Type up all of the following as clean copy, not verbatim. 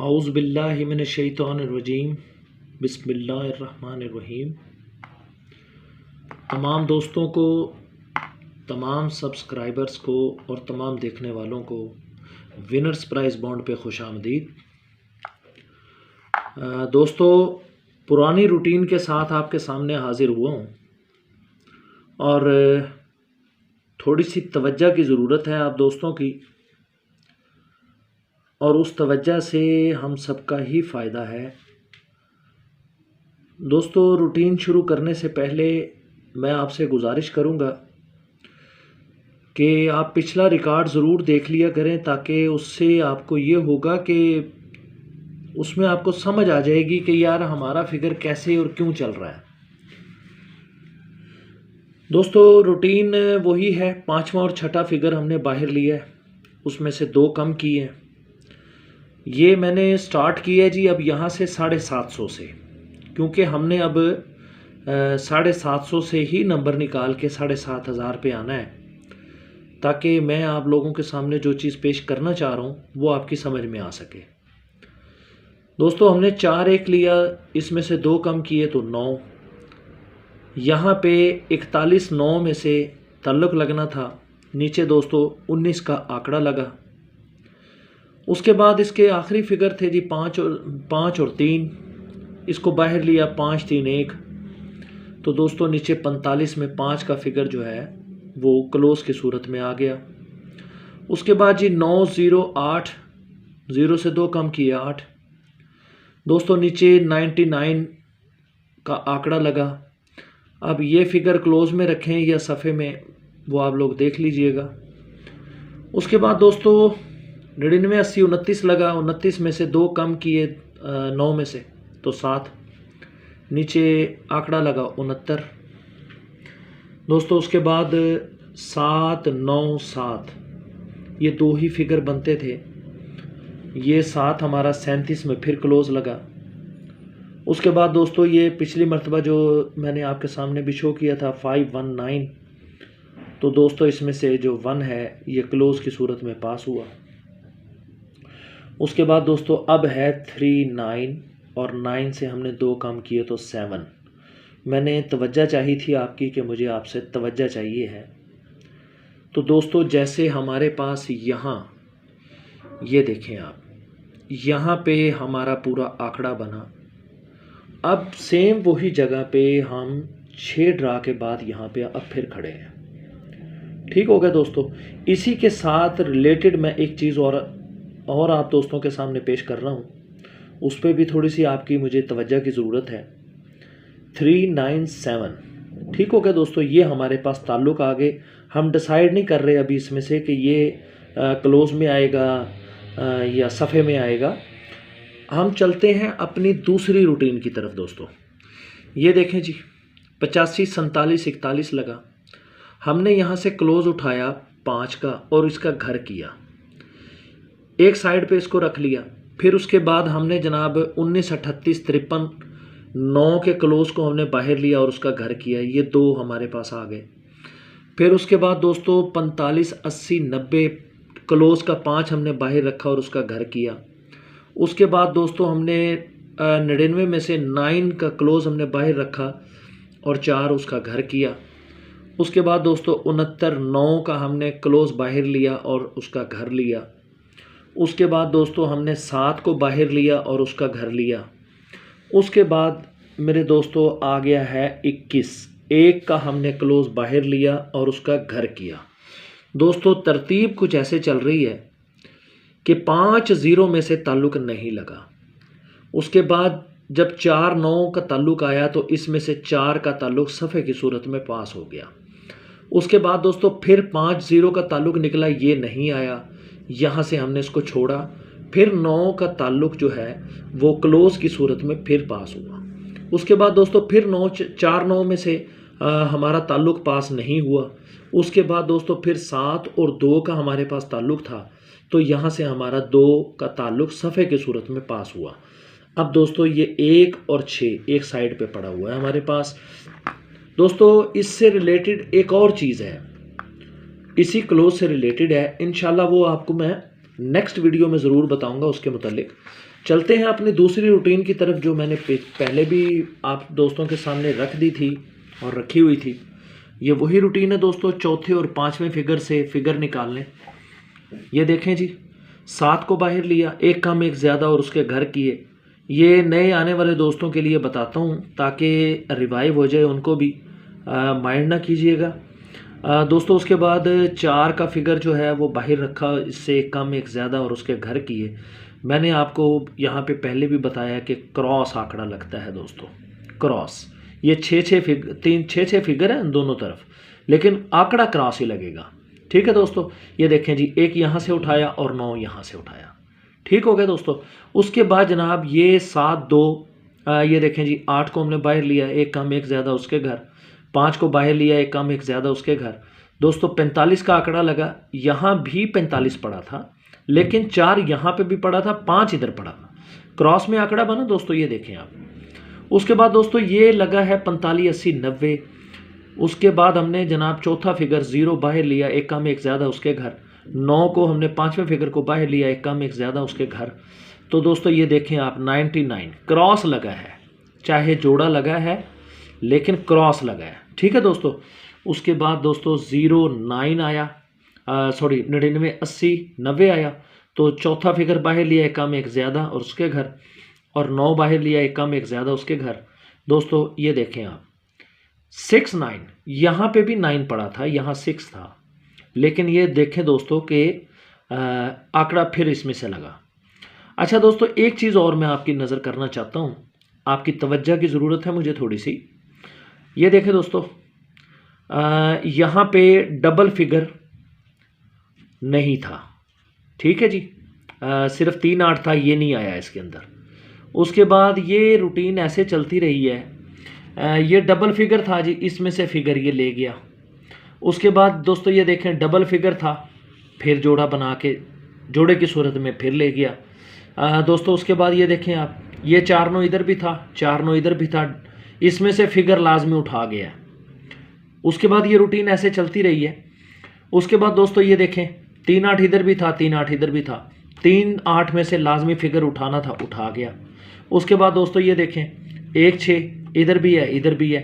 औज़ु बिल्लाहि मिनश्शैतानिर्रजीम बिस्मिल्लाहिर्रहमानिर्रहीम। तमाम दोस्तों को, तमाम सब्सक्राइबर्स को और तमाम देखने वालों को विनर्स प्राइज़ बॉन्ड पे खुशामदीद। दोस्तों, पुरानी रूटीन के साथ आपके सामने हाज़िर हुआ हूँ और थोड़ी सी तवज्जो की ज़रूरत है आप दोस्तों की, और उस तवज्जो से हम सबका ही फ़ायदा है। दोस्तों, रूटीन शुरू करने से पहले मैं आपसे गुजारिश करूंगा कि आप पिछला रिकॉर्ड ज़रूर देख लिया करें, ताकि उससे आपको ये होगा कि उसमें आपको समझ आ जाएगी कि यार हमारा फिगर कैसे और क्यों चल रहा है। दोस्तों, रूटीन वही है, पांचवा और छठा फिगर हमने बाहर लिया है, उसमें से दो कम किए हैं। ये मैंने स्टार्ट किया है जी अब यहाँ से 750 से, क्योंकि हमने अब 750 से ही नंबर निकाल के 7500 पे आना है, ताकि मैं आप लोगों के सामने जो चीज़ पेश करना चाह रहा हूँ वो आपकी समझ में आ सके। दोस्तों, हमने 4 1 लिया, इसमें से दो कम किए तो 9। यहाँ पे 41 9 में से ताल्लुक़ लगना था, नीचे दोस्तों 19 का आंकड़ा लगा। उसके बाद इसके आखिरी फिगर थे जी 5 और 3, इसको बाहर लिया 5 3 1। तो दोस्तों नीचे 45 में 5 का फिगर जो है वो क्लोज की सूरत में आ गया। उसके बाद जी 9 0 8, 0 से 2 कम किए 8। दोस्तों नीचे 99 का आंकड़ा लगा। अब ये फिगर क्लोज में रखें या सफ़े में, वो आप लोग देख लीजिएगा। उसके बाद दोस्तों 99 80 29 लगा, 29 में से दो कम किए 9 में से तो 7, नीचे आंकड़ा लगा 69। दोस्तों उसके बाद 7 9 7, ये दो ही फिगर बनते थे। ये 7 हमारा 37 में फिर क्लोज लगा। उसके बाद दोस्तों ये पिछली मर्तबा जो मैंने आपके सामने भी शो किया था 5 1 9, तो दोस्तों इसमें से जो 1 है ये क्लोज की सूरत में पास हुआ। उसके बाद दोस्तों अब है 3 9, और 9 से हमने दो कम किए तो 7। मैंने तवज्जो चाहिए थी आपकी कि मुझे आपसे तवज्जो चाहिए है। तो दोस्तों जैसे हमारे पास यहाँ ये देखें आप, यहाँ पे हमारा पूरा आंकड़ा बना। अब सेम वही जगह पे हम 6 ड्रा के बाद यहाँ पे अब फिर खड़े हैं। ठीक हो गया दोस्तों। इसी के साथ रिलेटेड मैं एक चीज़ और आप दोस्तों के सामने पेश कर रहा हूँ, उस पर भी थोड़ी सी आपकी मुझे तवज्जो की ज़रूरत है। 3 9 7, ठीक हो गया दोस्तों। ये हमारे पास ताल्लुक़ आ गए। हम डिसाइड नहीं कर रहे अभी इसमें से कि ये क्लोज में आएगा या सफ़े में आएगा। हम चलते हैं अपनी दूसरी रूटीन की तरफ। दोस्तों ये देखें जी 85 47 41 लगा। हमने यहाँ से क्लोज उठाया 5 का और इसका घर किया, एक साइड पे इसको रख लिया। फिर उसके बाद हमने जनाब 19 38 53 9 के क्लोज को हमने बाहर लिया और उसका घर किया। ये दो हमारे पास आ गए। फिर उसके बाद दोस्तों 45 80 90 क्लोज का 5 हमने बाहर रखा और उसका घर किया। उसके बाद दोस्तों हमने 99 में से 9 का क्लोज हमने बाहर रखा और 4 उसका घर किया। उसके बाद दोस्तों 69 9 का हमने क्लोज बाहर लिया और उसका घर लिया। उसके बाद दोस्तों हमने 7 को बाहर लिया और उसका घर लिया। उसके बाद मेरे दोस्तों आ गया है 21, 1 का हमने क्लोज बाहर लिया और उसका घर किया। दोस्तों तरतीब कुछ ऐसे चल रही है कि 5 0 में से ताल्लुक़ नहीं लगा। उसके बाद जब 4 9 का ताल्लुक़ आया तो इसमें से 4 का ताल्लुक़ सफ़े की सूरत में पास हो गया। उसके बाद दोस्तों फिर 5 0 का ताल्लुक़ निकला, ये नहीं आया, यहाँ से हमने इसको छोड़ा। फिर 9 का ताल्लुक़ जो है वो क्लोज की सूरत में फिर पास हुआ। उसके बाद दोस्तों फिर 4 9 में से हमारा ताल्लुक़ पास नहीं हुआ। उसके बाद दोस्तों फिर 7 और 2 का हमारे पास ताल्लुक़ था, तो यहाँ से हमारा 2 का ताल्लुक़ सफ़े की सूरत में पास हुआ। अब दोस्तों ये 1 और 6 एक साइड पे पड़ा हुआ है हमारे पास। दोस्तों इससे रिलेटेड एक और चीज़ है, इसी क्लोज से रिलेटेड है, इंशाल्लाह वो आपको मैं नेक्स्ट वीडियो में ज़रूर बताऊंगा उसके मुतालिक। चलते हैं अपनी दूसरी रूटीन की तरफ, जो मैंने पहले भी आप दोस्तों के सामने रख दी थी और रखी हुई थी। ये वही रूटीन है दोस्तों, चौथे और पांचवें फिगर से फिगर निकालने। ये देखें जी, 7 को बाहर लिया, एक कम एक ज़्यादा और उसके घर किए। ये नए आने वाले दोस्तों के लिए बताता हूँ ताकि रिवाइव हो जाए, उनको भी माइंड ना कीजिएगा दोस्तों। उसके बाद 4 का फिगर जो है वो बाहर रखा, इससे एक कम एक ज़्यादा और उसके घर किए। मैंने आपको यहाँ पे पहले भी बताया कि क्रॉस आंकड़ा लगता है दोस्तों, क्रॉस। ये 6 फिगर हैं दोनों तरफ, लेकिन आंकड़ा क्रॉस ही लगेगा। ठीक है दोस्तों, ये देखें जी, एक यहाँ से उठाया और 9 यहाँ से उठाया। ठीक हो गया दोस्तों। उसके बाद जनाब ये 7 2, ये देखें जी, 8 को हमने बाहर लिया, एक कम एक ज़्यादा उसके घर। 5 को बाहर लिया, एक कम एक ज़्यादा उसके घर। दोस्तों 45 का आंकड़ा लगा, यहाँ भी 45 पड़ा था, लेकिन 4 यहाँ पे भी पड़ा था, 5 इधर पड़ा था, क्रॉस में आंकड़ा बना दोस्तों, ये देखें आप। उसके बाद दोस्तों ये लगा है 45 80 90। उसके बाद हमने जनाब चौथा फिगर 0 बाहर लिया, एक कम एक ज़्यादा उसके घर। 9 को हमने पाँचवें फिगर को बाहर लिया, एक कम एक ज़्यादा उसके घर। तो दोस्तों ये देखें आप, 99 क्रॉस लगा है, चाहे जोड़ा लगा है लेकिन क्रॉस लगा है। ठीक है दोस्तों। उसके बाद दोस्तों 09 आया, 99 80 90 आया। तो चौथा फिगर बाहर लिया, एक कम एक ज़्यादा और उसके घर, और 9 बाहर लिया, एक कम एक ज़्यादा उसके घर। दोस्तों ये देखें आप, 69, यहाँ पे भी 9 पड़ा था, यहाँ 6 था, लेकिन ये देखें दोस्तों कि आंकड़ा फिर इसमें से लगा। अच्छा दोस्तों, एक चीज़ और मैं आपकी नज़र करना चाहता हूँ, आपकी तवज्जो की ज़रूरत है मुझे थोड़ी सी। ये देखें दोस्तों, यहाँ पे डबल फिगर नहीं था। ठीक है जी, सिर्फ 3 8 था, ये नहीं आया इसके अंदर। उसके बाद ये रूटीन ऐसे चलती रही है, ये डबल फिगर था जी, इसमें से फिगर ये ले गया। उसके बाद दोस्तों ये देखें, डबल फिगर था, फिर जोड़ा बना के जोड़े की सूरत में फिर ले गया दोस्तों। उसके बाद ये देखें आप, ये 4 9 इधर भी था, 4 9 इधर भी था, इसमें से फिगर लाजमी उठा गया। उसके बाद ये रूटीन ऐसे चलती रही है। उसके बाद दोस्तों ये देखें, 3 8 इधर भी था, 3 8 इधर भी था, 3 8 में से लाजमी फिगर उठाना था, उठा गया। उसके बाद दोस्तों ये देखें, 1 6 इधर भी है, इधर भी है,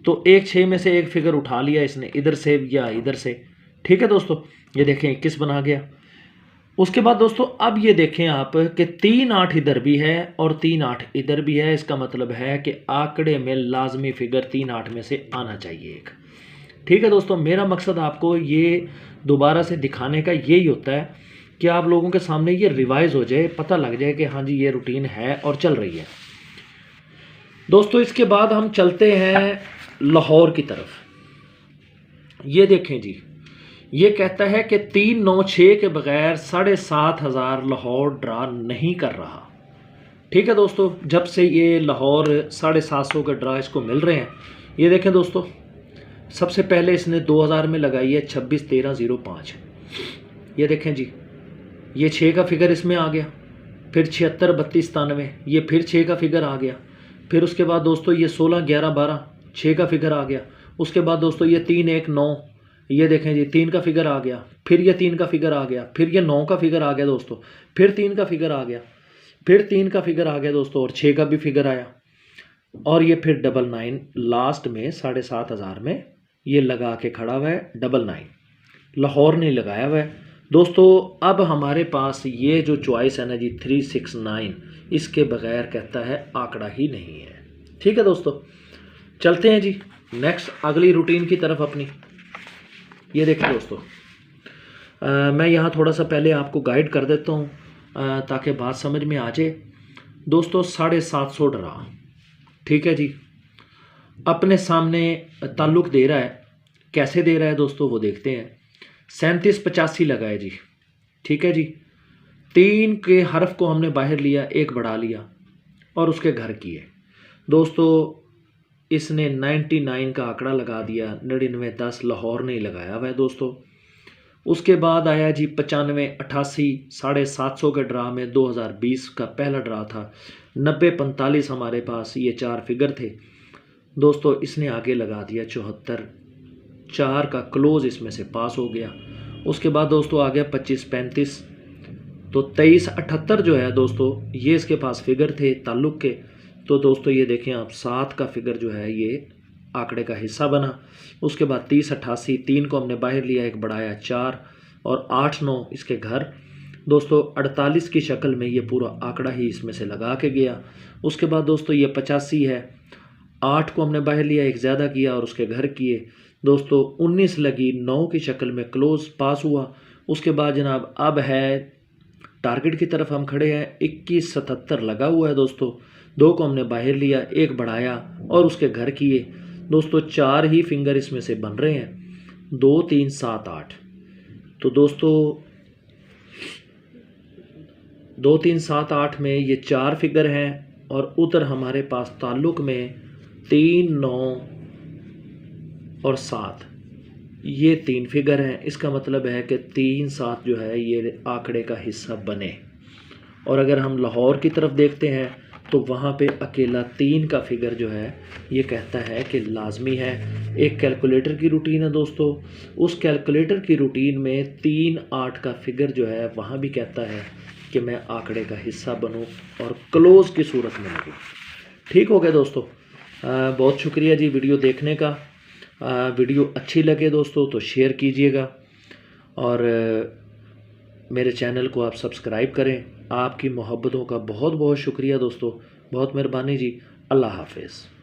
तो 1 6 में से एक फिगर उठा लिया इसने, इधर से या इधर से। ठीक है दोस्तों, ये देखें 21 बना गया। उसके बाद दोस्तों अब ये देखें आप कि 3 8 इधर भी है और 3 8 इधर भी है। इसका मतलब है कि आंकड़े में लाजमी फिगर 3 8 में से आना चाहिए एक। ठीक है दोस्तों, मेरा मकसद आपको ये दोबारा से दिखाने का यही होता है कि आप लोगों के सामने ये रिवाइज हो जाए, पता लग जाए कि हाँ जी ये रूटीन है और चल रही है दोस्तों। इसके बाद हम चलते हैं लाहौर की तरफ। ये देखें जी, ये कहता है कि 3 9 6 के बगैर 7,500 लाहौर ड्रा नहीं कर रहा। ठीक है दोस्तों, जब से ये लाहौर 750 के ड्रा इसको मिल रहे हैं, ये देखें दोस्तों, सबसे पहले इसने 2000 में लगाई है 26 13 05। ये देखें जी, ये 6 का फिगर इसमें आ गया, फिर 76 32 97, ये फिर 6 का फिगर आ गया। फिर उसके बाद दोस्तों ये 16 11 12 6 का फिगर आ गया। उसके बाद दोस्तों ये 3 1 9, ये देखें जी 3 का फिगर आ गया, फिर ये 3 का फिगर आ गया, फिर ये 9 का फिगर आ गया दोस्तों, फिर 3 का फिगर आ गया, फिर 3 का फिगर आ गया दोस्तों, और 6 का भी फिगर आया, और ये फिर 99 लास्ट में 7,500 में ये लगा के खड़ा हुआ है। 99 लाहौर ने लगाया हुआ है दोस्तों। अब हमारे पास ये जो चॉइस है ना जी 369, इसके बगैर कहता है आंकड़ा ही नहीं है। ठीक है दोस्तों, चलते हैं जी नेक्स्ट अगली रूटीन की तरफ अपनी। ये देखिए दोस्तों, मैं यहाँ थोड़ा सा पहले आपको गाइड कर देता हूँ ताकि बात समझ में आ जाए दोस्तों। 750 ड्रा, ठीक है जी, अपने सामने ताल्लुक दे रहा है। कैसे दे रहा है दोस्तों वो देखते हैं। 37 85 लगाए जी, ठीक है जी। 3 के हर्फ को हमने बाहर लिया, एक बढ़ा लिया और उसके घर किए दोस्तों। इसने 99 का आंकड़ा लगा दिया, 99 10 लाहौर ने लगाया हुआ है दोस्तों। उसके बाद आया जी 95 88 750 के ड्रा में 2020 का पहला ड्रा था। 90 45 हमारे पास ये 4 फिगर थे दोस्तों। इसने आगे लगा दिया 74, 4 का क्लोज इसमें से पास हो गया। उसके बाद दोस्तों आ गया 25 35, तो 2378 जो है दोस्तों ये इसके पास फिगर थे ताल्लुक़ के। तो दोस्तों ये देखें आप 7 का फिगर जो है ये आंकड़े का हिस्सा बना। उसके बाद 3088 3 को हमने बाहर लिया, एक बढ़ाया 4 और 8-9 इसके घर। दोस्तों 48 की शक्ल में ये पूरा आंकड़ा ही इसमें से लगा के गया। उसके बाद दोस्तों ये 85 है, 8 को हमने बाहर लिया, एक ज़्यादा किया और उसके घर किए। दोस्तों 19 लगी, 9 की शक्ल में क्लोज पास हुआ। उसके बाद जनाब अब है टारगेट की तरफ हम खड़े हैं, 2177 लगा हुआ है दोस्तों। 2 को हमने बाहर लिया, एक बढ़ाया और उसके घर किए। दोस्तों 4 ही फिंगर इसमें से बन रहे हैं, 2 3 7 8। तो दोस्तों 2 3 7 8 में ये 4 फिगर हैं और उधर हमारे पास ताल्लुक़ में 3 9 और 7 ये 3 फिगर हैं। इसका मतलब है कि 3 7 जो है ये आंकड़े का हिस्सा बने। और अगर हम लाहौर की तरफ देखते हैं तो वहाँ पे अकेला 3 का फिगर जो है ये कहता है कि लाजमी है। एक कैलकुलेटर की रूटीन है दोस्तों, उस कैलकुलेटर की रूटीन में 3 8 का फिगर जो है वहाँ भी कहता है कि मैं आंकड़े का हिस्सा बनूं और क्लोज़ की सूरत में लगे। ठीक हो गया दोस्तों। बहुत शुक्रिया जी वीडियो देखने का। वीडियो अच्छी लगे दोस्तों तो शेयर कीजिएगा और मेरे चैनल को आप सब्सक्राइब करें। आपकी मोहब्बतों का बहुत बहुत शुक्रिया दोस्तों, बहुत मेहरबानी जी। अल्लाह हाफ़िज़।